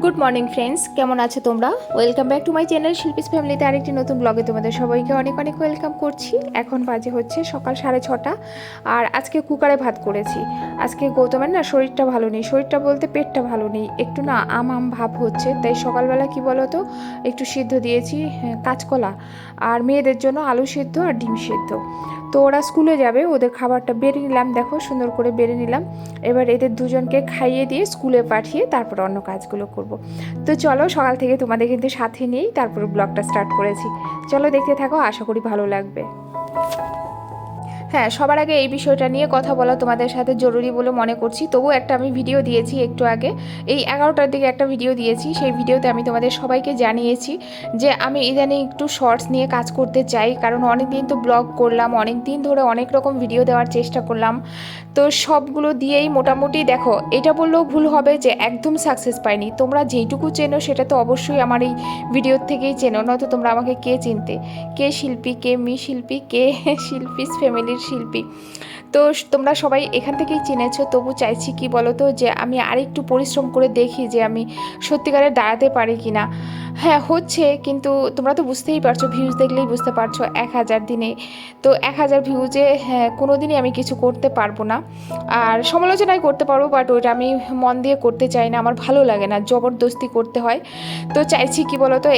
Good morning friends, কেমন আছো তোমরা? Welcome back to my channel Shilpi's ফ্যামিলিতে আরেকটি নতুন ব্লগে তোমাদের সবাইকে অনেক অনেক ওয়েলকাম করছি। এখন বাজে হচ্ছে সকাল 6:30 আর আজকে কুকারে ভাত করেছি। আজকে গৌতমের না শরীরটা ভালো নেই, শরীরটা বলতে পেটটা ভালো নেই, একটু না আম ভাব হচ্ছে। তাই সকালবেলা কি বলো তো, একটু সিদ্ধ দিয়েছি কাঁচকলা, আর মেয়েদের জন্য আলু সিদ্ধ আর ডিম সিদ্ধ। তো ওরা স্কুলে যাবে, ওদের খাবারটা বেড়ে নিলাম, দেখো সুন্দর করে বেড়ে নিলাম। এবার এদের দুজনকে খাইয়ে দিয়ে স্কুলে পাঠিয়ে তারপর অন্য কাজগুলো করব। তো চলো, সকাল থেকে তোমাদের কিন্তু সাথে নিয়েই তারপর ব্লগটা স্টার্ট করেছি। চলো দেখতে থাকো, আশা করি ভালো লাগবে। হ্যাঁ, সবার আগে এই বিষয়টা নিয়ে কথা বলা তোমাদের সাথে জরুরি বলে মনে করছি। তবু একটা আমি ভিডিও দিয়েছি একটু আগে, এই 11টার দিকে একটা ভিডিও দিয়েছি। সেই ভিডিওতে আমি তোমাদের সবাইকে জানিয়েছি যে আমি ইদানিং একটু শর্টস নিয়ে কাজ করতে চাই, কারণ অনেক দিন তো ব্লগ করলাম, অনেক দিন ধরে অনেক রকম ভিডিও দেওয়ার চেষ্টা করলাম। তো সবগুলো দিয়েই মোটামুটি দেখো, এটা বললেও ভুল হবে যে একদম সাকসেস পাইনি। তোমরা যেইটুকু চেনো সেটা তো অবশ্যই আমার এই ভিডিওর থেকেই চেনো, নয়তো তোমরা আমাকে কে চিনতে, কে শিল্পী, কে মি শিল্পী, কে শিল্পীস ফ্যামিলির শিল্পী। তো তোমরা সবাই এখান থেকেই চিনেছো। তবু চাইছি কি বলো তো, যে আমি আরেকটু পরিশ্রম করে দেখি যে আমি সত্যিকারে দাঁড়াতে পারি কি না। হ্যাঁ হচ্ছে, কিন্তু তোমরা তো বুঝতেই পারছো, ভিউজ দেখলেই বুঝতে পারছো 1000 দিনে। তো 1000 ভিউজে হ্যাঁ কোনো দিনই আমি কিছু করতে পারবো না। আর সমালোচনাই করতে পারবো, বাট ওইটা আমি মন দিয়ে করতে চাই না, আমার ভালো লাগে না, জবরদস্তি করতে হয়। তো চাইছি কি বলো তো,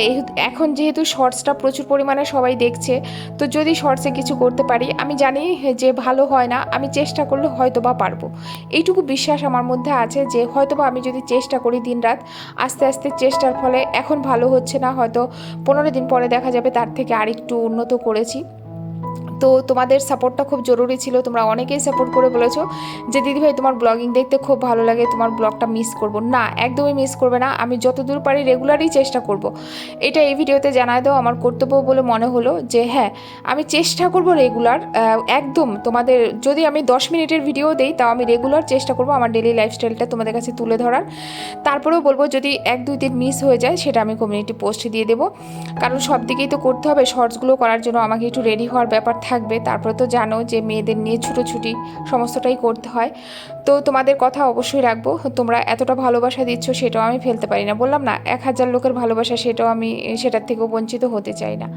এখন যেহেতু শর্টসটা প্রচুর পরিমাণে সবাই দেখছে, তো যদি শর্টসে কিছু করতে পারি, আমি জানি যে ভালো হয় না, আমি চেষ্টা করলে হয়তো বা পারবো। এইটুকু বিশ্বাস আমার মধ্যে আছে যে হয়তো বা আমি যদি চেষ্টা করি দিনরাত, আস্তে আস্তে চেষ্টার ফলে এখন ভালো হচ্ছে না, হয়তো 15 দিন পরে দেখা যাবে তার থেকে আরেকটু উন্নত করেছি। তো তোমাদের সাপোর্টটা খুব জরুরি ছিল, তোমরা অনেকেই সাপোর্ট করে বলেছো যে দিদিভাই তোমার ব্লগিং দেখতে খুব ভালো লাগে, তোমার ব্লগটা মিস করবো না। একদমই মিস করবে না, আমি যতদূর পারি রেগুলারই চেষ্টা করব। এটা এই ভিডিওতে জানাই দাও আমার কর্তব্য বলে মনে হলো যে হ্যাঁ, আমি চেষ্টা করব রেগুলার। একদম তোমাদের যদি আমি 10 মিনিটের ভিডিও দেই, তাও আমি রেগুলার চেষ্টা করব আমার ডেলি লাইফস্টাইলটা তোমাদের কাছে তুলে ধরার। তারপরেও বলবো যদি 1-2 দিন মিস হয়ে যায়, সেটা আমি কমিউনিটি পোস্টে দিয়ে দেবো, কারণ সব দিকেই তো করতে হবে। শর্টসগুলো করার জন্য আমাকে একটু রেডি হওয়ার ব্যাপার থাকবে, তারপরে তো জানো যে মেয়েদের নিয়ে ছুটোছুটি সমস্তটাই করতে হয়। তো তোমাদের কথা অবশ্যই রাখবো, তোমরা এতটা ভালোবাসা দিচ্ছ সেটাও আমি ফেলতে পারি না। বললাম না 1000 লোকের ভালোবাসা, সেটাও আমি সেটার থেকেও বঞ্চিত হতে চাই না।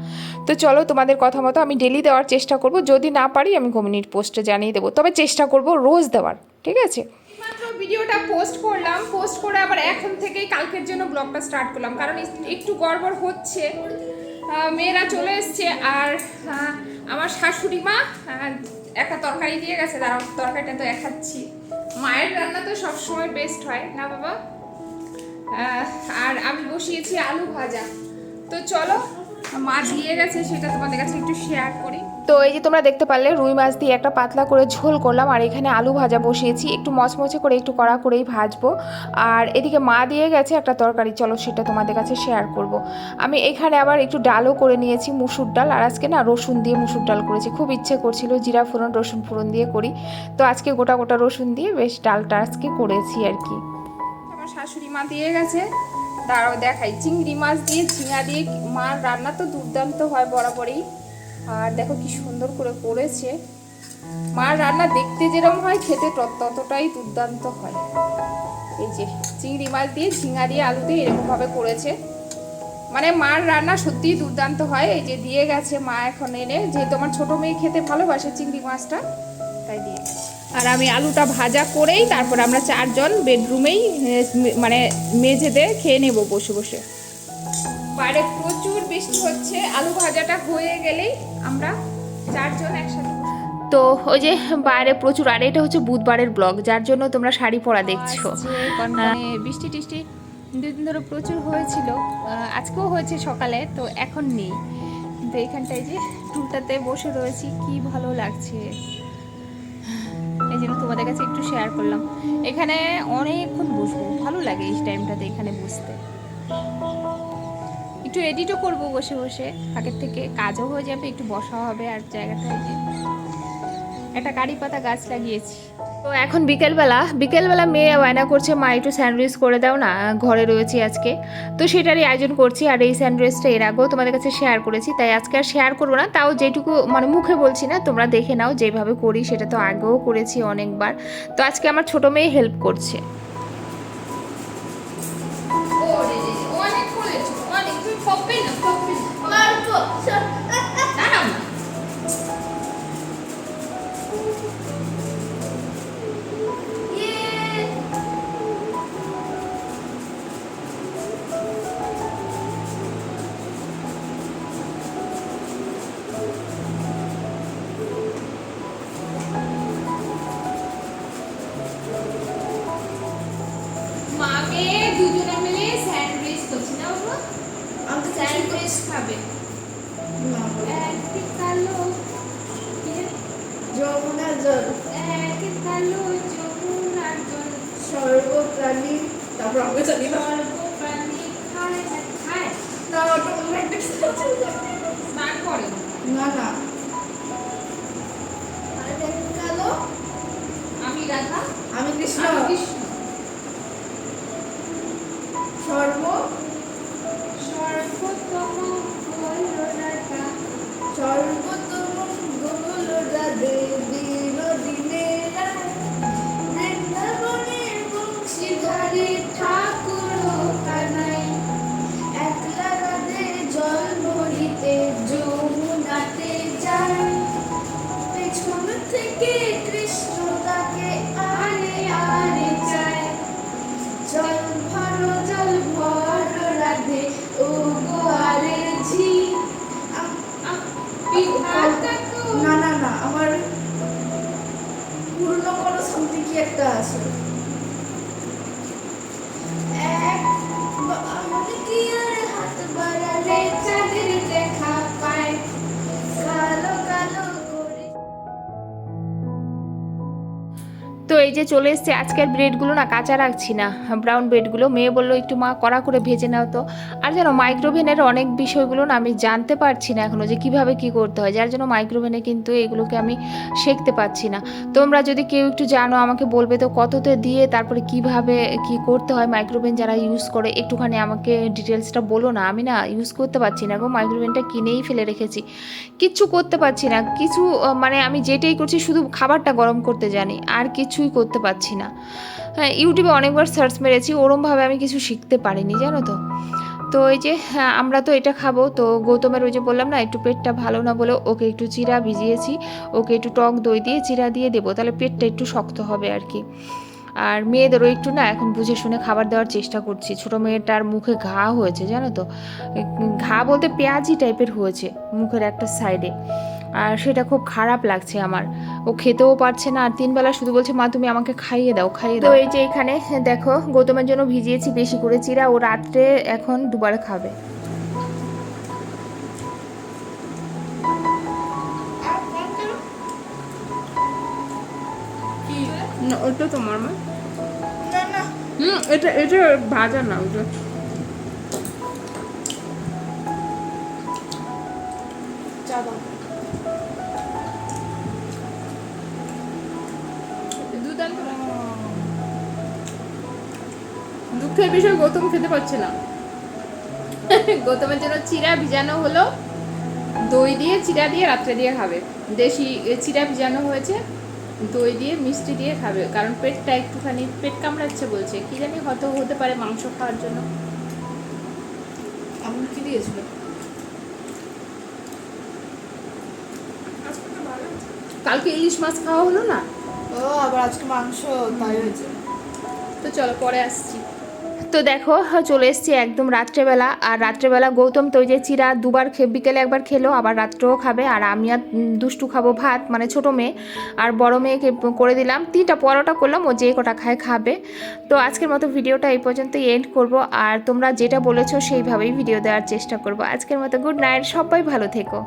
তো চলো, তোমাদের কথা মতো আমি ডেলি দেওয়ার চেষ্টা করব, যদি না পারি আমি কমিউনিটি পোস্টে জানিয়ে দেবো, তবে চেষ্টা করব রোজ দেওয়ার, ঠিক আছে? মাত্র ভিডিওটা পোস্ট করলাম, পোস্ট করে আবার এখন থেকেই কালকের জন্য ব্লগটা স্টার্ট করলাম, কারণ একটু গড়বড় হচ্ছে। মেয়েরা চলে এসছে, আর আমার শাশুড়ি মা একটা তরকারি দিয়ে গেছে, দাঁড়াও তরকারিটা তো দেখাচ্ছি। মায়ের রান্না তো সবসময় বেস্ট হয় না বাবা। আর আমি বসিয়েছি আলু ভাজা। তো চলো, মা দিয়ে গেছে সেটা তোমাদের কাছে একটু শেয়ার করি। তো এই যে তোমরা দেখতে পারলে রুই মাছ দিয়ে একটা পাতলা করে ঝোল করলাম, আর এখানে আলু ভাজা বসিয়েছি, একটু মচমচে করে একটু কড়া করেই ভাজবো। আর এদিকে মা দিয়ে গেছে একটা তরকারি, চলো সেটা তোমাদের কাছে শেয়ার করব। আমি এখানে আবার একটু ডালও করে নিয়েছি, মুসুর ডাল, আর আজকে না রসুন দিয়ে মুসুর ডাল করেছি, খুব ইচ্ছে করছিল জিরা ফোড়ন রসুন ফোড়ন দিয়ে করি, তো আজকে গোটা গোটা রসুন দিয়ে বেশ ডালটা আজকে করেছি আর কি। আমার শাশুড়ি মা দিয়ে গেছে, দাঁড়াও দেখাই। চিংড়ি মাছ দিয়ে ঝিঙা দিয়ে মার রান্না তো দুর্দান্ত হয় বরাবরই, আর দেখো কি সুন্দর করে করেছে। মার রান্না দেখতে যেরকম হয়, খেতে ততটাই দুর্দান্ত হয়। এই যে চিংড়ি মাছ দিয়ে ঝিঙা দিয়ে আলু দিয়ে এরকমভাবে করেছে, মানে মার রান্না সত্যিই দুর্দান্ত হয়। এই যে দিয়ে গেছে মা এখন এনে, যেহেতু আমার ছোটো মেয়ে খেতে ভালোবাসে চিংড়ি মাছটা, তাই দিয়ে গেছে। আর আমি আলুটা ভাজা করেই তারপর আমরা 4 জন বেডরুমেই মানে মেঝেতে খেয়ে নেব বসে বসে। বাইরে প্রচুর বৃষ্টি হচ্ছে, আলু ভাজাটা হয়ে গেলেই আমরা 4 জন একসাথে। তো ওই যে বাইরে প্রচুর, আর এটা হচ্ছে বুধবারের ব্লগ, যার জন্য তোমরা শাড়ি পরা দেখছো। মানে বৃষ্টি টিষ্টি 2 দিন ধরে প্রচুর হয়েছিল, আজকেও হয়েছে সকালে, তো এখন নেই। কিন্তু এখানটায় যে টুলটাতে বসে রয়েছি, কি ভালো লাগছে, এই জন্য তোমাদের কাছে একটু শেয়ার করলাম। এখানে অনেকক্ষণ বসবো, ভালো লাগে এই টাইমটাতে এখানে বসতে। একটু এডিটও করবো বসে বসে, আগের থেকে কাজও হয়ে যাবে, একটু বসাও হবে। আর জায়গাটা যে একটা কারি পাতা গাছ লাগিয়েছি। তো এখন বিকেলবেলা মেয়ে বায়না করছে, মা একটু স্যান্ডউইচ করে দাও না, ঘরে রয়েছি আজকে, তো সেটারই আয়োজন করছি। আর এই স্যান্ডউইচটা এর আগেও তোমাদের কাছে শেয়ার করেছি, তাই আজকে আর শেয়ার করবো না, তাও যেটুকু মানে মুখে বলছি না, তোমরা দেখে নাও যেভাবে করি, সেটা তো আগেও করেছি অনেকবার। তো আজকে আমার ছোটো মেয়ে হেল্প করছে। দুজনে মিলে স্যান্ডউইচ করছি না বাবা, আমি তো স্যান্ডউইচ খাবে। এক কালো যমুনা জল, এক কালো যমুনার জল, সর্বপ্রাণী, তারপর আমাকে জানি না সর্বপ্রাণী খায় খায়। না ওটা অন্য একটা কিছু আছে। স্নান করে না না আরে দেখ কালো, আমি রাধা, আমি কৃষ্ণ, আমি কৃষ্ণ। সর্ব সর্বোত্তম হলো রাধা, সর্বোত্তম গোকুল রাধে বিনোদিনী রায়, বৃন্দাবনের বংশীধারী ঠাকুর কানাই, একলা রাধে জল ভরিতে যমুনাতে যায়, পেছন থেকে কৃষ্ণ তাকে আরে আরে চায়, জল ভর রাধে ও গো আরে ঝি। বিধাতাকে না না না আমার পূর্ণ কোনো সামথিং কি একটা আছে। এক আমাকে কি আর হাত বাড়ালে চাঁদের দেখা পায়, কালো কালো করে। তো এই যে চলে এসছে আজকের ব্রেডগুলো না কাঁচা রাখছি না, ব্রাউন ব্রেডগুলো। মেয়ে বললো একটু মা কড়া করে ভেজে নাও তো। আর যেন মাইক্রোভেনের অনেক বিষয়গুলো না আমি জানতে পারছি না এখনও যে কিভাবে কি করতে হয়, যার জন্য মাইক্রোভেনে কিন্তু এগুলোকে আমি শিখতে পারছি না। তোমরা যদি কেউ একটু জানো আমাকে বলবে তো, কততে দিয়ে তারপরে কিভাবে কি করতে হয় মাইক্রোভেন যারা ইউজ করে, একটুখানি আমাকে ডিটেলসটা বলো না। আমি না ইউজ করতে পারছি না গো, মাইক্রোভেনটা কিনেই ফেলে রেখেছি, কিচ্ছু করতে পারছি না কিছু। মানে আমি যেটাই করছি শুধু খাবারটা গরম করতে জানি, আর কিছুই করতে পারছি না। হ্যাঁ, ইউটিউবে অনেকবার সার্চ মেরেছি, ওরমভাবে আমি কিছু শিখতে পারিনি জানো তো। তো এই যে হ্যাঁ, আমরা তো এটা খাবো, তো গৌতমের ওই যে বললাম না একটু পেটটা ভালো না বলে ওকে একটু চিড়া ভিজিয়েছি, ওকে একটু টক দই দিয়ে চিড়া দিয়ে দেবো, তাহলে পেটটা একটু শক্ত হবে আর কি। আর মেয়েদেরও একটু না এখন বুঝে শুনে খাবার দেওয়ার চেষ্টা করছি। ছোটো মেয়েটার মুখে ঘা হয়েছে জানো তো, ঘা বলতে পেঁয়াজি টাইপের হয়েছে মুখের একটা সাইডে, আর সেটা খুব খারাপ লাগছে আমার। ও খেতেও পারছে না, আর 3 বেলা শুধু বলছে মা তুমি আমাকে খাইয়ে দাও খাইয়ে দাও। তো এই যে এখানে দেখো গৌতমের জন্য ভিজিয়েছি বেশি করে চিড়া, ও রাত্রে এখন দুবার খাবে। না ওটা তোমার মা। না না এটা এটা ভাজা না ওটা। চা দাও। দুঃখের বিষয় গৌতম খেতে পারছে না। গৌতমের জন্য চিড়া ভিজানো হলো, দই দিয়ে চিড়া দিয়ে রাত্রে দিয়ে খাবে। দেশি চিড়া ভিজানো হয়েছে, দই দিয়ে মিষ্টি দিয়ে খাবে, কারণ পেটটা একটুখানি পেট কামড়াচ্ছে বলছে, কি জানি হয়তো হতে পারে মাংস খাওয়ার জন্য। আমি কি দিয়েছিল? কালকে ইলিশ মাছ খাওয়া হলো না, ও আবার আজকে মাংস, তাই হয়েছে। তো চলো পরে আসছি। তো দেখো চলে এসেছি একদম রাত্রেবেলা, আর রাত্রেবেলা গৌতম তো ওই যে চিরা দুবার বিকেলে একবার খেলো, আবার রাত্রেও খাবে, আর আমি আর দুষ্টু খাবো ভাত, মানে ছোটো মেয়ে। আর বড় মেয়েকে করে দিলাম 3টা পরোটা করলাম, ও যে কটা খাবে। তো আজকের মতো ভিডিওটা এই পর্যন্তই এন্ড করব, আর তোমরা যেটা বলেছো সেইভাবেই ভিডিও দেওয়ার চেষ্টা করব। আজকের মতো গুড নাইট, সবাই ভালো থেকো।